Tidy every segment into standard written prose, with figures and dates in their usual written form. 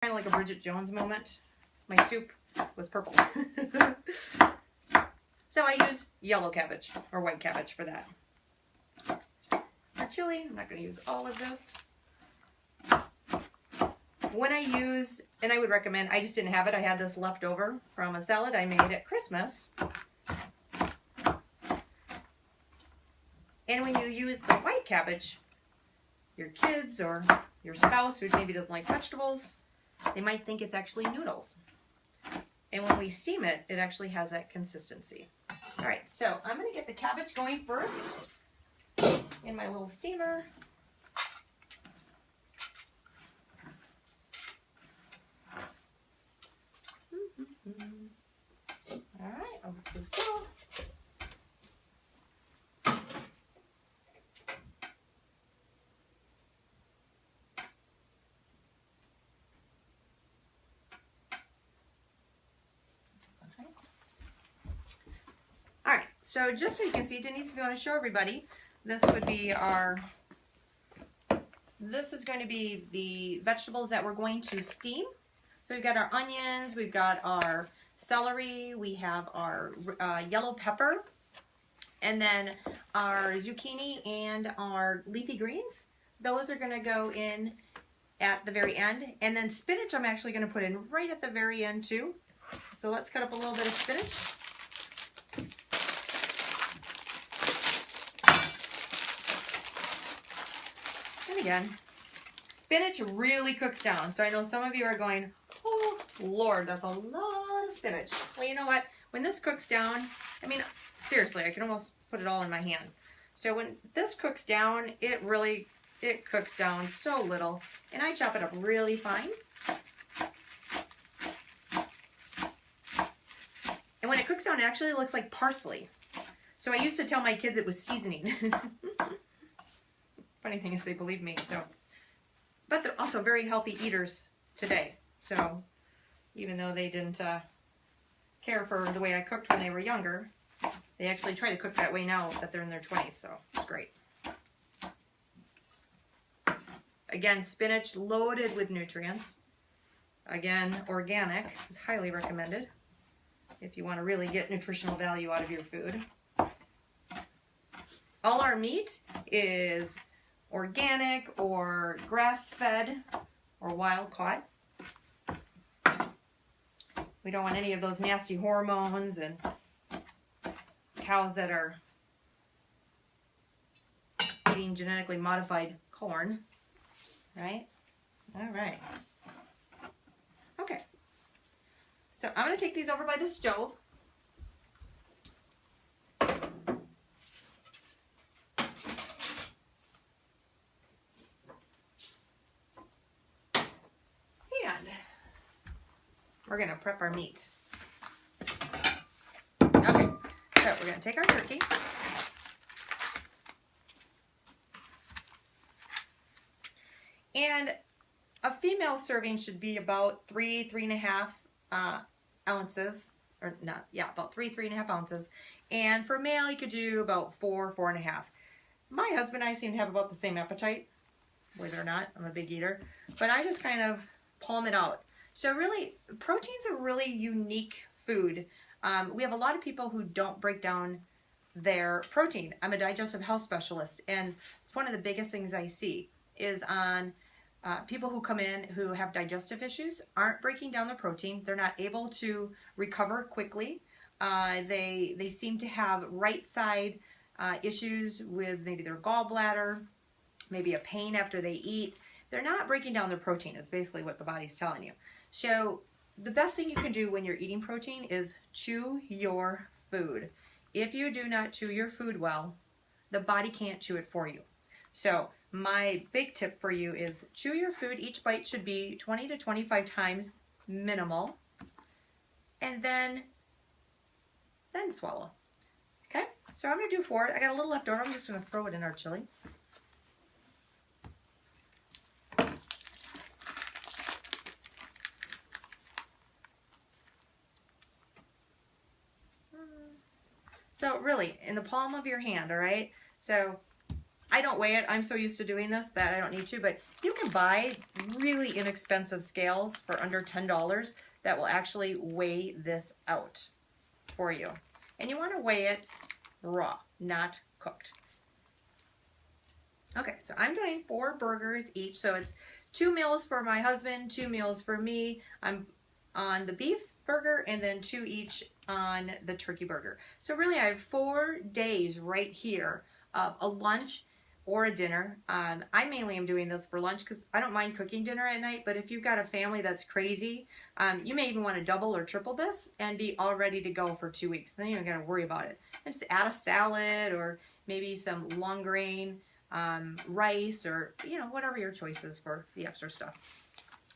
Kind of like a Bridget Jones moment. My soup was purple. So I use yellow cabbage or white cabbage for that. For chili, I'm not going to use all of this. When I use, and I would recommend, I just didn't have it. I had this left over from a salad I made at Christmas. And when you use the white cabbage, your kids or your spouse who maybe doesn't like vegetables, they might think it's actually noodles. And when we steam it, it actually has that consistency. All right, so I'm going to get the cabbage going first in my little steamer. All right, over to the stove. All right, so just so you can see, Denise, if you want to show everybody, this would be this is going to be the vegetables that we're going to steam. So we've got our onions, we've got our celery, we have our yellow pepper, and then our zucchini and our leafy greens. Those are going to go in at the very end. And then spinach I'm actually going to put in right at the very end too. So let's cut up a little bit of spinach. And again, spinach really cooks down. So I know some of you are going, oh Lord, that's a lot of spinach. Well, you know what? When this cooks down, I mean, seriously, I can almost put it all in my hand. So when this cooks down, it cooks down so little. And I chop it up really fine. And when it cooks down, it actually looks like parsley. So I used to tell my kids it was seasoning. Funny thing is they believe me. So, but they're also very healthy eaters today. So even though they didn't care for the way I cooked when they were younger, they actually try to cook that way now that they're in their 20s. So it's great. Again, spinach loaded with nutrients. Again, organic is highly recommended if you want to really get nutritional value out of your food. All our meat is organic or grass-fed or wild-caught. We don't want any of those nasty hormones and cows that are eating genetically modified corn, right? All right. Okay. So I'm going to take these over by the stove. And we're going to prep our meat. Okay, so we're going to take our turkey. And a female serving should be about 3.5 ounces, or not, yeah, about 3.5 ounces. And for male, you could do about 4.5. My husband and I seem to have about the same appetite, believe it or not. I'm a big eater, but I just kind of palm it out. So really, protein's a really unique food. We have a lot of people who don't break down their protein. I'm a digestive health specialist, and it's one of the biggest things I see is on people who come in who have digestive issues, aren't breaking down their protein. They're not able to recover quickly. They seem to have right side issues with maybe their gallbladder, maybe a pain after they eat. They're not breaking down their protein, is basically what the body's telling you. So the best thing you can do when you're eating protein is chew your food. If you do not chew your food well, the body can't chew it for you. So my big tip for you is chew your food. Each bite should be 20 to 25 times minimal. And then swallow. Okay, so I'm going to do 4. I got a little left over. I'm just going to throw it in our chili. So really, in the palm of your hand, all right? So I don't weigh it. I'm so used to doing this that I don't need to, but you can buy really inexpensive scales for under $10 that will actually weigh this out for you. And you want to weigh it raw, not cooked. Okay, so I'm doing 4 burgers each, so it's 2 meals for my husband, 2 meals for me. I'm on the beef burger, and then 2 each on the turkey burger. So really I have 4 days right here of a lunch or a dinner. I mainly am doing this for lunch because I don't mind cooking dinner at night, but if you've got a family that's crazy, you may even want to double or triple this and be all ready to go for 2 weeks. Then you don't got to worry about it. And just add a salad or maybe some long grain rice, or whatever your choice is for the extra stuff.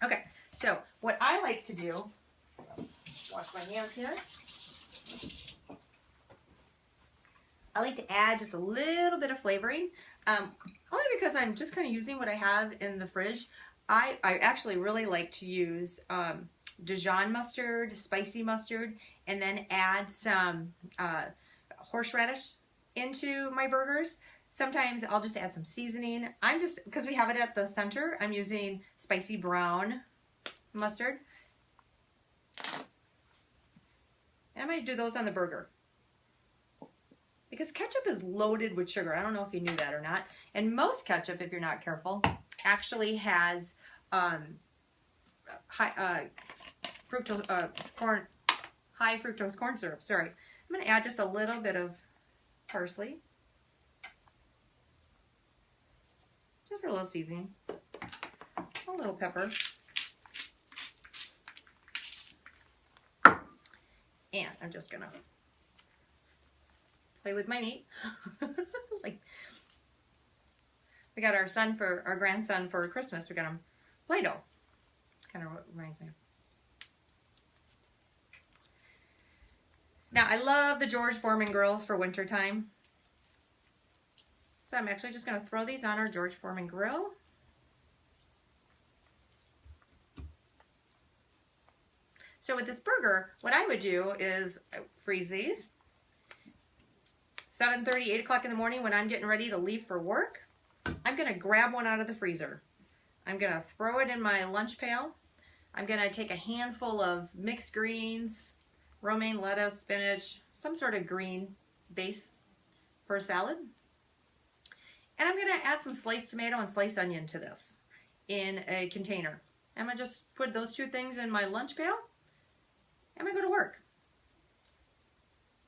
Okay, so what I like to do, wash my hands here. I like to add just a little bit of flavoring, only because I'm just kind of using what I have in the fridge. I actually really like to use Dijon mustard, spicy mustard, and then add some horseradish into my burgers. Sometimes I'll just add some seasoning. Because we have it at the center, I'm using spicy brown mustard. And I might do those on the burger. Because ketchup is loaded with sugar. I don't know if you knew that or not. And most ketchup, if you're not careful, actually has high fructose corn syrup. Sorry. I'm going to add just a little bit of parsley. Just for a little seasoning. A little pepper. And I'm just gonna play with my meat. Like, we got our grandson for Christmas, we got him Play-Doh. Kind of reminds me. Now, I love the George Foreman grills for wintertime. So I'm actually just going to throw these on our George Foreman grill. So with this burger, what I would do is freeze these. 7:30, 8 o'clock in the morning when I'm getting ready to leave for work, I'm going to grab one out of the freezer. I'm going to throw it in my lunch pail. I'm going to take a handful of mixed greens, romaine lettuce, spinach, some sort of green base for a salad. And I'm going to add some sliced tomato and sliced onion to this in a container. I'm going to just put those 2 things in my lunch pail. I'm going to go to work.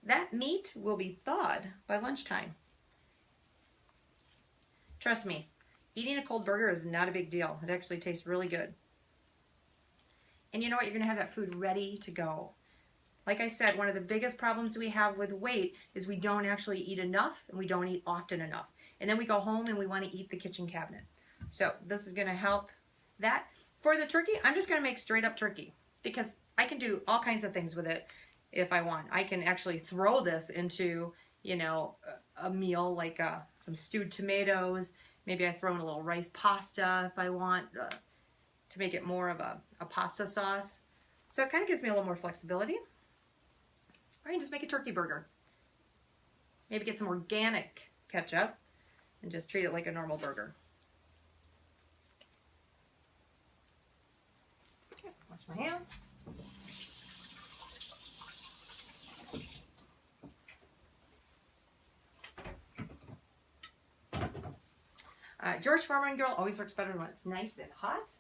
That meat will be thawed by lunchtime. Trust me, eating a cold burger is not a big deal. It actually tastes really good. And you know what? You're going to have that food ready to go. Like I said, one of the biggest problems we have with weight is we don't actually eat enough, and we don't eat often enough. And then we go home and we want to eat the kitchen cabinet. So this is going to help that. For the turkey, I'm just going to make straight up turkey because I can do all kinds of things with it if I want. I can actually throw this into, a meal like some stewed tomatoes. Maybe I throw in a little rice pasta if I want to make it more of a pasta sauce. So it kind of gives me a little more flexibility. Or I can just make a turkey burger. Maybe get some organic ketchup and just treat it like a normal burger. Okay, wash my hands. George Foreman grill always works better when it's nice and hot.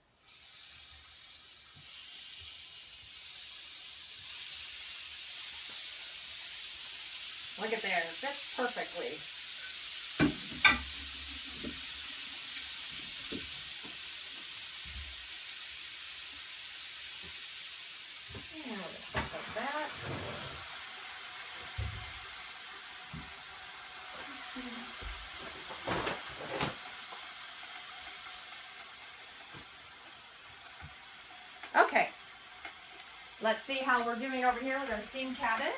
Look at there, it fits perfectly. And we're going to put that. Okay, let's see how we're doing over here with our steamed cabbage.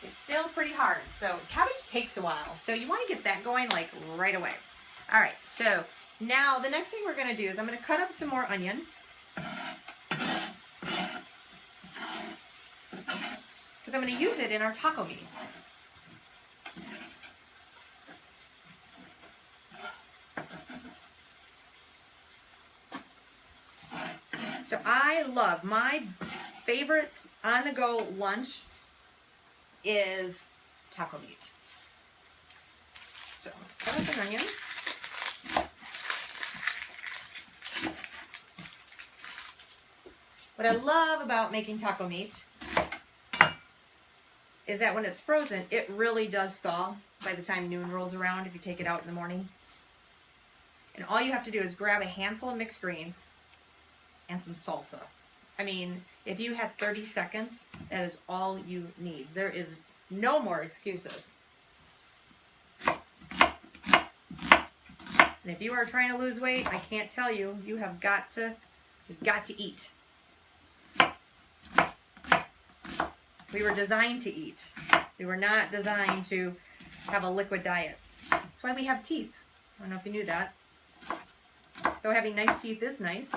It's still pretty hard, so cabbage takes a while, so you want to get that going like right away. All right, so now the next thing we're going to do is I'm going to cut up some more onion. Because I'm going to use it in our taco meat. So I love, my favorite on-the-go lunch is taco meat. So cut up an onion. What I love about making taco meat is that when it's frozen, it really does thaw by the time noon rolls around if you take it out in the morning. And all you have to do is grab a handful of mixed greens and some salsa. I mean, if you had 30 seconds, that is all you need. There is no more excuses. And if you are trying to lose weight, I can't tell you, you've got to eat. We were designed to eat. We were not designed to have a liquid diet. That's why we have teeth. I don't know if you knew that. Though having nice teeth is nice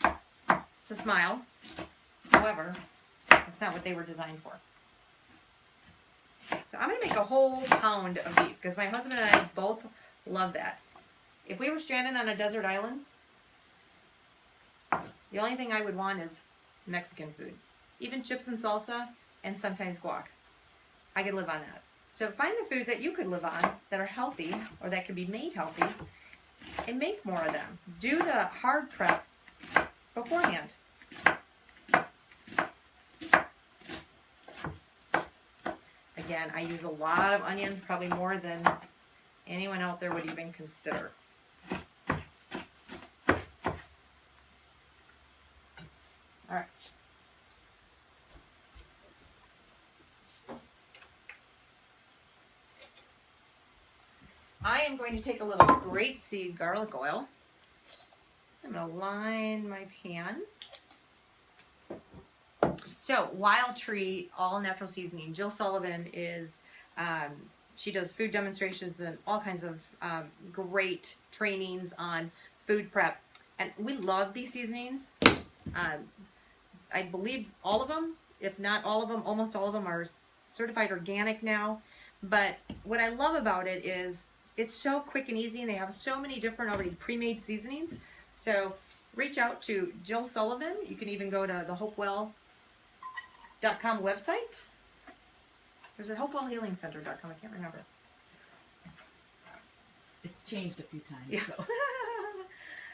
to smile. However, that's not what they were designed for. So I'm going to make a whole pound of beef because my husband and I both love that. If we were stranded on a desert island, the only thing I would want is Mexican food. Even chips and salsa and sometimes guac. I could live on that. So find the foods that you could live on that are healthy or that can be made healthy and make more of them. Do the hard prep beforehand. Again, I use a lot of onions, probably more than anyone out there would even consider. All right. I am going to take a little grapeseed garlic oil. I'm going to line my pan. So, Wild Tree All Natural Seasoning. Jill Sullivan is, she does food demonstrations and all kinds of great trainings on food prep. And we love these seasonings. I believe all of them, if not all of them, almost all of them are certified organic now. But what I love about it is it's so quick and easy, and they have so many different already pre-made seasonings. So reach out to Jill Sullivan. You can even go to the hopewell.com website. There's a hopewellhealingcenter.com. I can't remember. It's changed a few times. Yeah. So.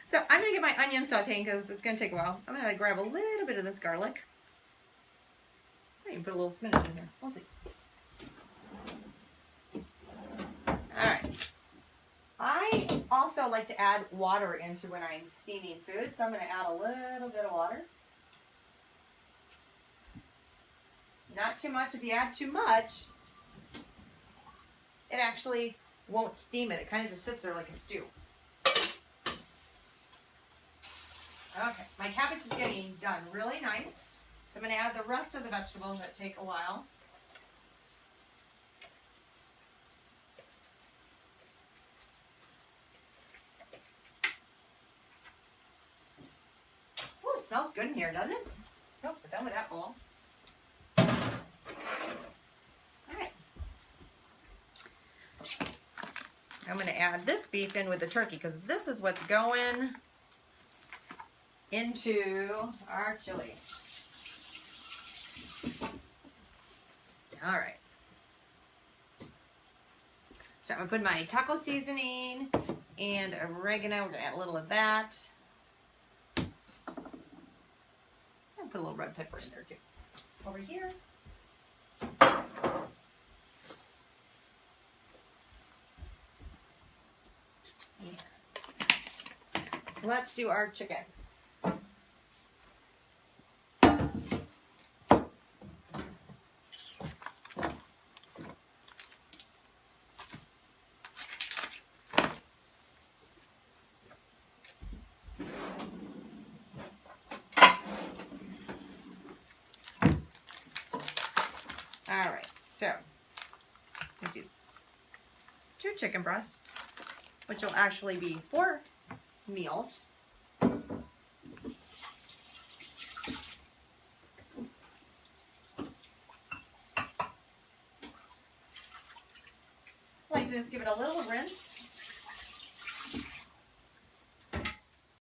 So I'm going to get my onion sauteing because it's going to take a while. I'm going to grab a little bit of this garlic. I can put a little spinach in here. We'll see. Alright. I also like to add water into when I'm steaming food, so I'm going to add a little bit of water. Not too much. If you add too much, it actually won't steam it. It kind of just sits there like a stew. Okay, my cabbage is getting done really nice. So I'm going to add the rest of the vegetables that take a while. Oh, it smells good in here, doesn't it? Nope, we're done with that bowl. Alright. I'm going to add this beef in with the turkey because this is what's going into our chili. Alright. So I'm going to put my taco seasoning and oregano. We're going to add a little of that. And put a little red pepper in there too. Over here. Yeah. Let's do our chicken. Alright, so we do 2 chicken breasts, which will actually be 4 meals. I like to just give it a little rinse.